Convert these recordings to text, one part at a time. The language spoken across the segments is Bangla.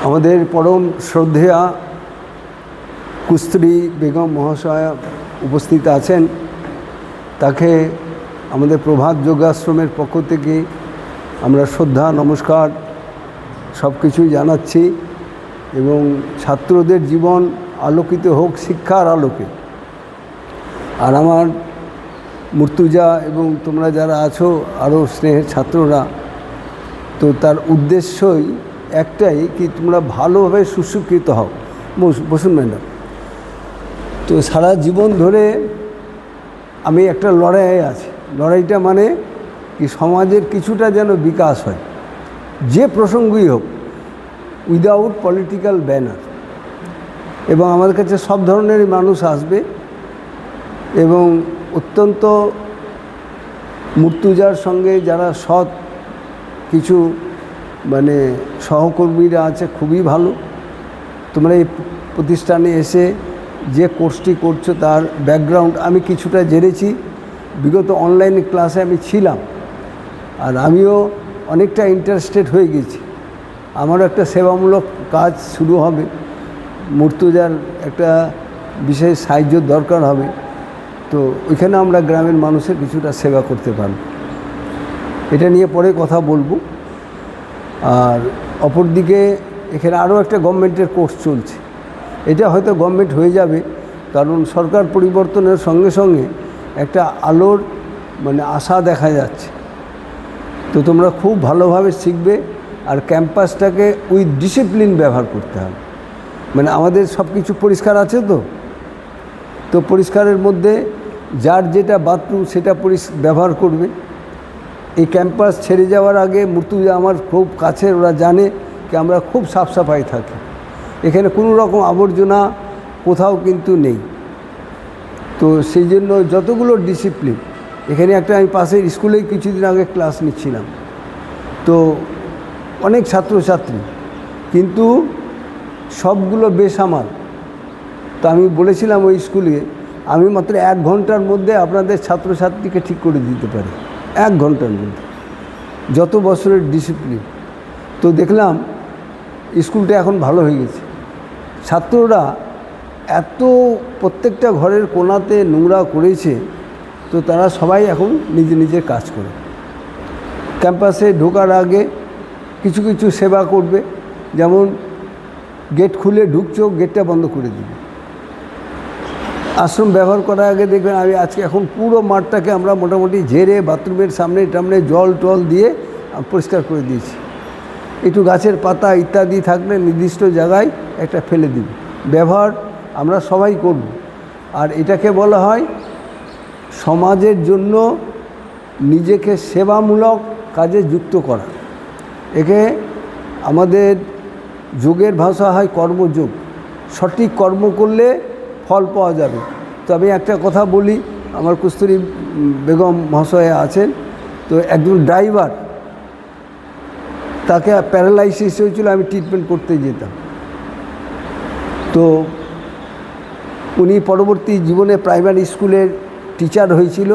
আমাদের পরম শ্রদ্ধেয়া কুস্ত্রী বেগম মহাশয়া উপস্থিত আছেন। তাকে আমাদের প্রভাত যোগাশ্রমের পক্ষ থেকে আমরা শ্রদ্ধা নমস্কার সব কিছুই জানাচ্ছি এবং ছাত্রদের জীবন আলোকিত হোক শিক্ষার আলোকে। আর আমার মুর্তুজা এবং তোমরা যারা আছো আরও স্নেহের ছাত্ররা, তো তার উদ্দেশ্যই একটাই কি তোমরা ভালোভাবে সুশিক্ষিত হও। বসুন ম্যাডাম। তো সারা জীবন ধরে আমি একটা লড়াইয়ে আছি। লড়াইটা মানে কি সমাজের কিছুটা যেন বিকাশ হয়, যে প্রসঙ্গই হোক, উইদাউট পলিটিক্যাল ব্যানার। এবং আমার কাছে সব ধরনেরই মানুষ আসবে এবং অত্যন্ত মুর্তুজার সঙ্গে যারা সৎ কিছু সহকর্মীরা আছে, খুবই ভালো। তোমরা এই প্রতিষ্ঠানে এসে যে কোর্সটি করছো তার ব্যাকগ্রাউন্ড আমি কিছুটা জেনেছি। বিগত অনলাইন ক্লাসে আমি ছিলাম, আর আমিও অনেকটা ইন্টারেস্টেড হয়ে গেছি। আমারও একটা সেবামূলক কাজ শুরু হবে, মুর্তুজার একটা বিশেষ সাহায্য দরকার হবে। তো ওইখানে আমরা গ্রামের মানুষের কিছুটা সেবা করতে পারব। এটা নিয়ে পরে কথা বলবো। আর অপরদিকে এখানে আরও একটা গভর্নমেন্টের কোর্স চলছে। এটা হয়তো গভর্নমেন্ট হয়ে যাবে, কারণ সরকার পরিবর্তনের সঙ্গে সঙ্গে একটা আলোর আশা দেখা যাচ্ছে। তো তোমরা খুব ভালোভাবে শিখবে, আর ক্যাম্পাসটাকে উইথ ডিসিপ্লিন ব্যবহার করতে হবে। আমাদের সব কিছু পরিষ্কার আছে। তো পরিষ্কারের মধ্যে যার যেটা বাথরুম সেটা ব্যবহার করবে। এই ক্যাম্পাস ছেড়ে যাওয়ার আগে মুর্তুজা আমার খুব কাছের, ওরা জানে কি আমরা খুব সাফসাফাই থাকি। এখানে কোনো রকম আবর্জনা কোথাও কিন্তু নেই। তো সেই জন্য যতগুলো ডিসিপ্লিন এখানে একটা, আমি পাশের স্কুলেই কিছুদিন আগে ক্লাস নিচ্ছিলাম, তো অনেক ছাত্রছাত্রী, কিন্তু সবগুলো বেসামাল। তো আমি বলেছিলাম ওই স্কুলে, আমি মাত্র 1 ঘন্টার মধ্যে আপনাদের ছাত্রছাত্রীকে ঠিক করে দিতে পারি, 1 ঘন্টার মধ্যে, যত বছরের ডিসিপ্লিন। তো দেখলাম স্কুলটা এখন ভালো হয়ে গেছে। ছাত্ররা এত প্রত্যেকটা ঘরের কোণাতে নোংরা করেছে, তো তারা সবাই এখন নিজের কাজ করে। ক্যাম্পাসে ঢোকার আগে কিছু কিছু সেবা করবে, যেমন গেট খুলে ঢুকছো, গেটটা বন্ধ করে দিবে। আশ্রম ব্যবহার করার আগে দেখবেন, আমি আজকে এখন পুরো মাঠটাকে আমরা মোটামুটি ঝেড়ে বাথরুমের সামনে টামনে জল টল দিয়ে পরিষ্কার করে দিয়েছি। একটু গাছের পাতা ইত্যাদি থাকলে নির্দিষ্ট জায়গায় একটা ফেলে দিই। ব্যবহার আমরা সবাই করব। আর এটাকে বলা হয় সমাজের জন্য নিজেকে সেবামূলক কাজে যুক্ত করা। একে আমাদের যোগের ভাষা হয় কর্মযোগ। সঠিক কর্ম করলে ফল পাওয়া যাবে। তো আমি একটা কথা বলি, আমার কুস্তুরী বেগম মহাশয়া আছেন, তো একজন ড্রাইভার, তাকে প্যারালাইসিস হয়েছিল, আমি ট্রিটমেন্ট করতে যেতাম। তো উনি পরবর্তী জীবনে প্রাইমারি স্কুলের টিচার হয়েছিল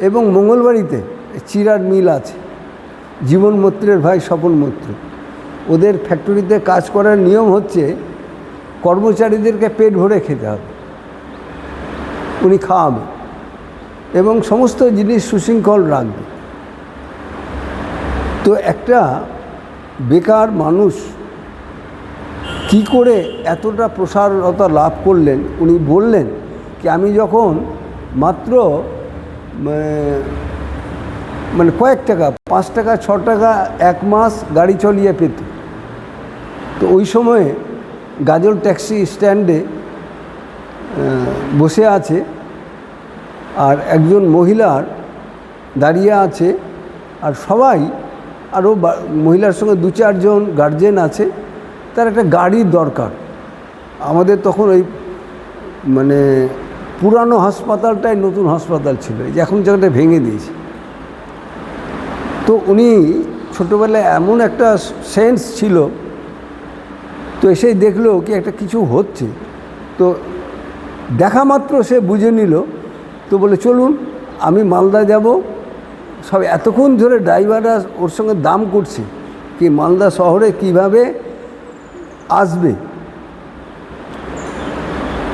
এবং মঙ্গলবাড়িতে চিরার মিল আছে, জীবন মৈত্রের ভাই স্বপন মৈত্র। ওদের ফ্যাক্টরিতে কাজ করার নিয়ম হচ্ছে কর্মচারীদেরকে পেট ভরে খেতে হবে, উনি খাওয়াবে এবং সমস্ত জিনিস সুশৃঙ্খল রাখবে। তো একটা বেকার মানুষ কি করে এতটা প্রসারতা লাভ করলেন, উনি বললেন কি আমি যখন মাত্র কয়েক টাকা, 5 টাকা 6 টাকা 1 মাস গাড়ি চলিয়ে পেত। তো ওই সময়ে গাজল ট্যাক্সি স্ট্যান্ডে বসে আছে, আর একজন মহিলার দাঁড়িয়ে আছে, আর সবাই আরও মহিলার সঙ্গে 2-4 জন গার্জেন আছে। তার একটা গাড়ির দরকার। আমাদের তখন ওই পুরানো হাসপাতালটাই নতুন হাসপাতাল ছিল, এখন জায়গাটা ভেঙে দিয়েছে। তো উনি ছোটোবেলায় এমন একটা সেন্স ছিল, তো এসেই দেখলো কি একটা কিছু হচ্ছে, তো দেখা মাত্র সে বুঝে নিল। তো বলে চলুন আমি মালদা যাব। সব এতক্ষণ ধরে ড্রাইভাররা ওর সঙ্গে দাম করছে কি মালদা শহরে কিভাবে আসবে।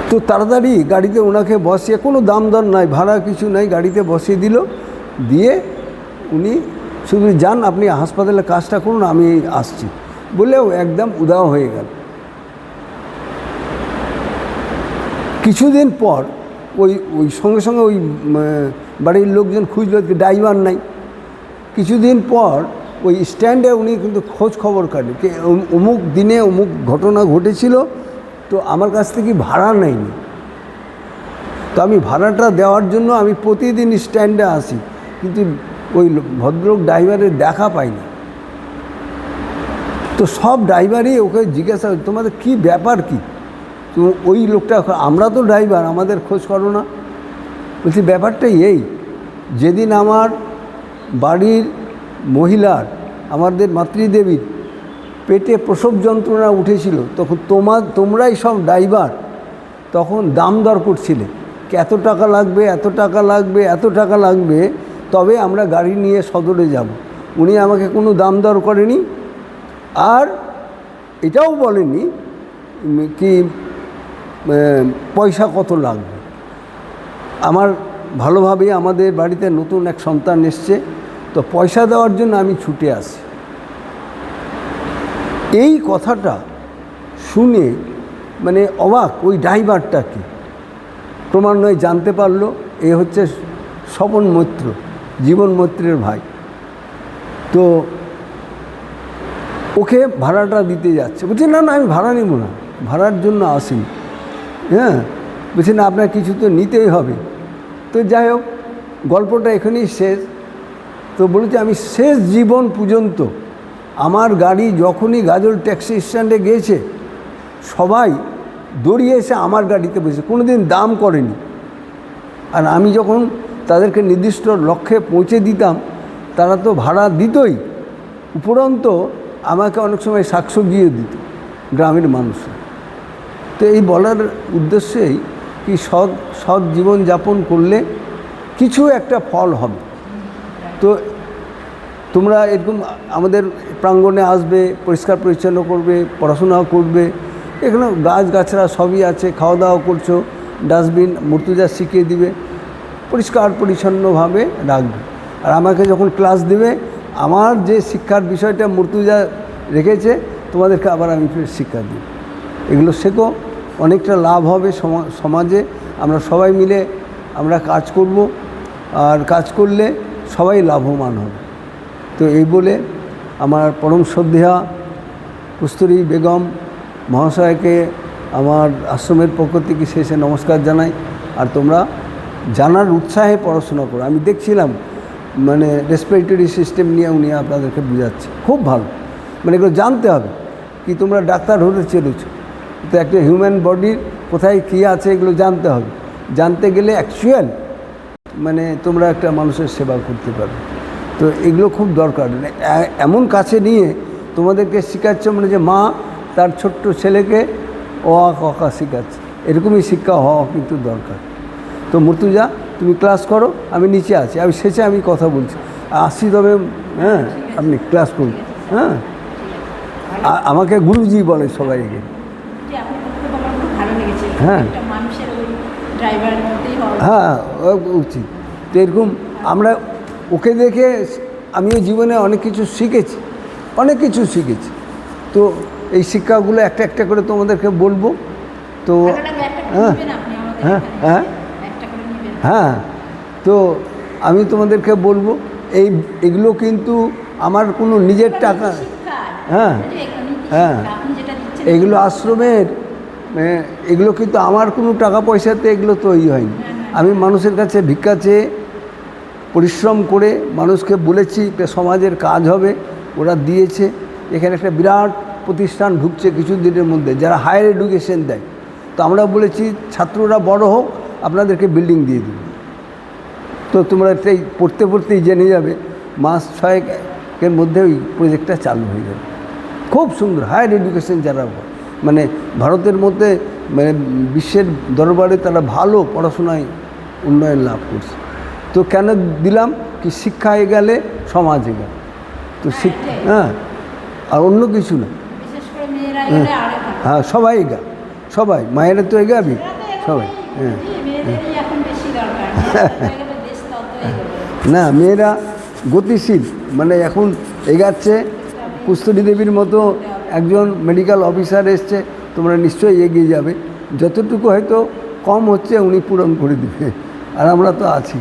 তো তাড়াতাড়ি গাড়িতে ওনাকে বসিয়ে, কোনো দাম দর নাই, ভাড়া কিছু নাই, গাড়িতে বসিয়ে দিল, দিয়ে উনি শুধু যান, আপনি হাসপাতালে কাজটা করুন, আমি আসছি বলেও একদম উদাও হয়ে গেল। কিছুদিন পর ওই ওই সঙ্গে সঙ্গে ওই বাড়ির লোকজন খুঁজল, ড্রাইভার নাই। কিছুদিন পর ওই স্ট্যান্ডে উনি কিন্তু খোঁজ খবর কাটে যে অমুক দিনে অমুক ঘটনা ঘটেছিল, তো আমার কাছ থেকে ভাড়া নেয়নি। তো আমি ভাড়াটা দেওয়ার জন্য আমি প্রতিদিন স্ট্যান্ডে আসি, কিন্তু ওই ভদ্রলোক ড্রাইভারের দেখা পাইনি। তো সব ড্রাইভারই ওকে জিজ্ঞাসা, তোমাদের কি ব্যাপার কি? তো ওই লোকটা, আমরা তো ড্রাইভার, আমাদের খোঁজ করো না। বলছি ব্যাপারটাই এই, যেদিন আমার বাড়ির মহিলার, আমাদের মাতৃদেবীর পেটে প্রসব যন্ত্রণা উঠেছিল, তখন তোমরাই সব ড্রাইভার তখন দাম দর করছিলে, এত টাকা লাগবে, এত টাকা লাগবে, এত টাকা লাগবে, তবে আমরা গাড়ি নিয়ে সদরে যাব। উনি আমাকে কোনো দাম দর করেনি, আর এটাও বলেনি কি পয়সা কত লাগবে। আমার ভালোভাবে আমাদের বাড়িতে নতুন এক সন্তান এসছে, তো পয়সা দেওয়ার জন্য আমি ছুটে আসি। এই কথাটা শুনে মানে অবাক ওই ড্রাইভারটাকে, ক্রমান্বয়ে জানতে পারলো এ হচ্ছে স্বপন মৈত্র, জীবন মৈত্রের ভাই। তো ওকে ভাড়াটা দিতে যাচ্ছে, বলছে না না আমি ভাড়া নেব না, ভাড়ার জন্য আসিনি। হ্যাঁ, বলছে না আপনার কিছু তো নিতেই হবে। তো যাই হোক, গল্পটা এখানেই শেষ। তো বলেছে আমি শেষ জীবন পর্যন্ত আমার গাড়ি যখনই গাজল ট্যাক্সি স্ট্যান্ডে গিয়েছে, সবাই দৌড়িয়ে এসে আমার গাড়িতে বসে, কোনো দিন দাম করেনি। আর আমি যখন তাদেরকে নির্দিষ্ট লক্ষ্যে পৌঁছে দিতাম, তারা তো ভাড়া দিতই, উপরন্ত আমাকে অনেক সময় শাকসবজিও দিত গ্রামের মানুষরা। তো এই বলার উদ্দেশ্যেই কি সৎ জীবনযাপন করলে কিছু একটা ফল হবে। তো তোমরা এরকম আমাদের প্রাঙ্গণে আসবে, পরিষ্কার পরিচ্ছন্ন করবে, পড়াশোনাও করবে, এখানে গাছগাছরা সবই আছে, খাওয়া দাওয়া করছো, ডাস্টবিন মুর্তুজা শিখিয়ে দিবে, পরিষ্কার পরিচ্ছন্নভাবে রাখবে। আর আমাকে যখন ক্লাস দেবে, আমার যে শিক্ষার বিষয়টা মুর্তুজা রেখেছে, তোমাদেরকে আবার আমি শিক্ষা দিই। এগুলো শেখো, অনেকটা লাভ হবে সমাজে। আমরা সবাই মিলে আমরা কাজ করব, আর কাজ করলে সবাই লাভবান হবে। তো এই বলে আমার পরম শ্রদ্ধেয়া কস্তুরী বেগম মহাশয়কে আমার আশ্রমের পক্ষ থেকে শেষে নমস্কার জানাই। আর তোমরা জানার উৎসাহে পড়াশোনা করো। আমি দেখছিলাম মানে রেসপিরেটরি সিস্টেম নিয়ে উনি আপনাদেরকে বোঝাচ্ছে, খুব ভালো। মানে এগুলো জানতে হবে, কি তোমরা ডাক্তার হতে চলেছ, তো একটা হিউম্যান বডির কোথায় কী আছে এগুলো জানতে হবে। জানতে গেলে অ্যাকচুয়াল মানে তোমরা একটা মানুষের সেবা করতে পারবে। তো এগুলো খুব দরকার। এমন কাছে নিয়ে তোমাদেরকে শেখাচ্ছে, মানে যে মা তার ছোট্ট ছেলেকে অ আ ক খ শেখাচ্ছে, এরকমই শিক্ষা হওয়া কিন্তু দরকার। তো মুর্তুজা তুমি ক্লাস করো, আমি নিচে আছি, আমি শেষে আমি কথা বলছি, আসছি তবে। হ্যাঁ, আপনি ক্লাস করুন। হ্যাঁ, আমাকে গুরুজি বলে সবাইকে। হ্যাঁ হ্যাঁ, উচিত। তো এরকম আমরা ওকে দেখে আমিও জীবনে অনেক কিছু শিখেছি, অনেক কিছু শিখেছি। তো এই শিক্ষাগুলো একটা একটা করে তোমাদেরকে বলবো। তো হ্যাঁ হ্যাঁ হ্যাঁ হ্যাঁ, তো আমি তোমাদেরকে বলবো এগুলো কিন্তু আমার কোনো নিজের টাকা, হ্যাঁ হ্যাঁ, এগুলো আশ্রমের, এগুলো কিন্তু আমার কোনো টাকা পয়সাতে এগুলো তৈরি হয়নি। আমি মানুষের কাছে ভিক্ষা চেয়ে পরিশ্রম করে মানুষকে বলেছি সমাজের কাজ হবে, ওরা দিয়েছে। এখানে একটা বিরাট প্রতিষ্ঠান ঢুকছে কিছুদিনের মধ্যে, যারা হায়ার এডুকেশন দেয়। তো আমরা বলেছি ছাত্ররা বড় হোক, আপনাদেরকে বিল্ডিং দিয়ে দেব। তো তোমরা এটাই পড়তে পড়তেই জেনে যাবে, মাস 6-এর মধ্যে ওই প্রজেক্টটা চালু হয়ে যাবে। খুব সুন্দর হায়ার এডুকেশন যারা মানে ভারতের মধ্যে মানে বিশ্বের দরবারে তারা ভালো পড়াশোনায় উন্নয়ন লাভ করছে। তো কেন দিলাম কি শিক্ষায় গেলে সমাজে গেলে, তো শিক্ষা, হ্যাঁ, আর অন্য কিছু না। বিশেষ করে মেয়েরা এগোলে আরো ভালো। হ্যাঁ সবাই এগা, সবাই মায়েরা তো এগাবি মেয়েরা তো এগোবেই। সবাই। হ্যাঁ মেয়েদেরই এখন বেশি দরকার, মেয়েরা যত এগোবে দেশ তত এগোবে। না মেয়েরা গতিশীল, মানে এখন এগাচ্ছে। কুস্তরী দেবীর মতো একজন মেডিকেল অফিসার এসছে, তোমরা নিশ্চয়ই এগিয়ে যাবে। যতটুকু হয়তো কম হচ্ছে উনি পূরণ করে দেবে, আর আমরা তো আছি।